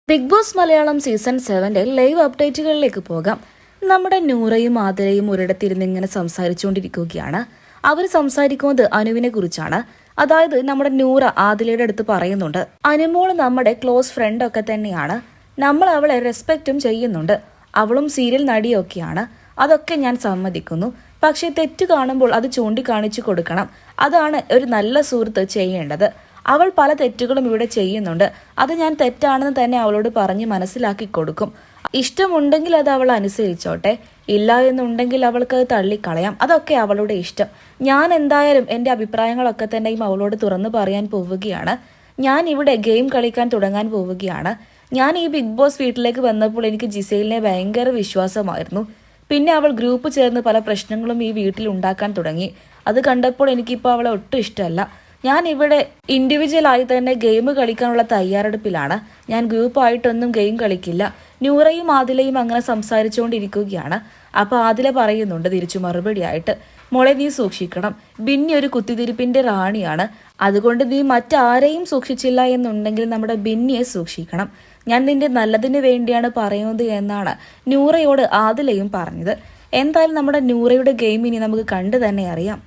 Big boss Malayalam season 7 live അപ്ഡേറ്റുകളിലേക്ക് പോകാം. നമ്മുടെ നൂറയും ആതിരയും ഒരിടത്തിരുന്ന് ഇങ്ങനെ സംസാരിച്ചുകൊണ്ടിരിക്കുകയാണ്. അവർ സംസാരിക്കുന്നത് അനുവിനെ കുറിച്ചാണ്. അതായത് നമ്മുടെ നൂറ ആതിലയുടെ അടുത്ത് പറയുന്നുണ്ട്, അനുമോൾ നമ്മുടെ ക്ലോസ് ഫ്രണ്ട് ഒക്കെ തന്നെയാണ്, നമ്മൾ അവളെ റെസ്പെക്റ്റും ചെയ്യുന്നുണ്ട്, അവളും സീരിയൽ നടിയൊക്കെയാണ്, അതൊക്കെ ഞാൻ സമ്മതിക്കുന്നു. പക്ഷേ തെറ്റ് കാണുമ്പോൾ അത് ചൂണ്ടിക്കാണിച്ചു കൊടുക്കണം. അതാണ് ഒരു നല്ല സുഹൃത്ത് ചെയ്യേണ്ടത്. അവൾ പല തെറ്റുകളും ഇവിടെ ചെയ്യുന്നുണ്ട്. അത് ഞാൻ തെറ്റാണെന്ന് തന്നെ അവളോട് പറഞ്ഞ് മനസ്സിലാക്കി കൊടുക്കും. ഇഷ്ടമുണ്ടെങ്കിൽ അത് അവൾ അനുസരിച്ചോട്ടെ, ഇല്ല എന്നുണ്ടെങ്കിൽ അവൾക്ക് അത് തള്ളിക്കളയാം. അതൊക്കെ അവളുടെ ഇഷ്ടം. ഞാൻ എന്തായാലും എൻ്റെ അഭിപ്രായങ്ങളൊക്കെ തന്നെയും അവളോട് തുറന്നു പറയാൻ പോവുകയാണ്. ഞാൻ ഇവിടെ ഗെയിം കളിക്കാൻ തുടങ്ങാൻ പോവുകയാണ്. ഞാൻ ഈ ബിഗ് ബോസ് വീട്ടിലേക്ക് വന്നപ്പോൾ എനിക്ക് ജിസേലിനെ ഭയങ്കര വിശ്വാസമായിരുന്നു. പിന്നെ അവൾ ഗ്രൂപ്പ് ചേർന്ന് പല പ്രശ്നങ്ങളും ഈ വീട്ടിൽ ഉണ്ടാക്കാൻ തുടങ്ങി. അത് കണ്ടപ്പോൾ എനിക്കിപ്പോൾ അവളെ ഒട്ടും ഇഷ്ടമല്ല. ഞാൻ ഇവിടെ ഇൻഡിവിജ്വലായി തന്നെ ഗെയിം കളിക്കാനുള്ള തയ്യാറെടുപ്പിലാണ്. ഞാൻ ഗ്രൂപ്പായിട്ടൊന്നും ഗെയിം കളിക്കില്ല. നൂറയും ആദിലയും അങ്ങനെ സംസാരിച്ചുകൊണ്ടിരിക്കുകയാണ്. അപ്പോൾ ആദില പറയുന്നുണ്ട് തിരിച്ചു മറുപടിയായിട്ട്, മോളെ നീ സൂക്ഷിക്കണം, ബിന്നി ഒരു കുത്തിതിരിപ്പിന്റെ റാണിയാണ്, അതുകൊണ്ട് നീ മറ്റാരെയും സൂക്ഷിച്ചില്ല എന്നുണ്ടെങ്കിൽ നമ്മുടെ ബിന്നിയെ സൂക്ഷിക്കണം. ഞാൻ നിന്റെ നല്ലതിന് വേണ്ടിയാണ് പറയുന്നത് എന്നാണ് നൂറയോട് ആദിലയും പറഞ്ഞത്. എന്തായാലും നമ്മുടെ നൂറയുടെ ഗെയിം ഇനി നമുക്ക് കണ്ടു തന്നെ അറിയാം.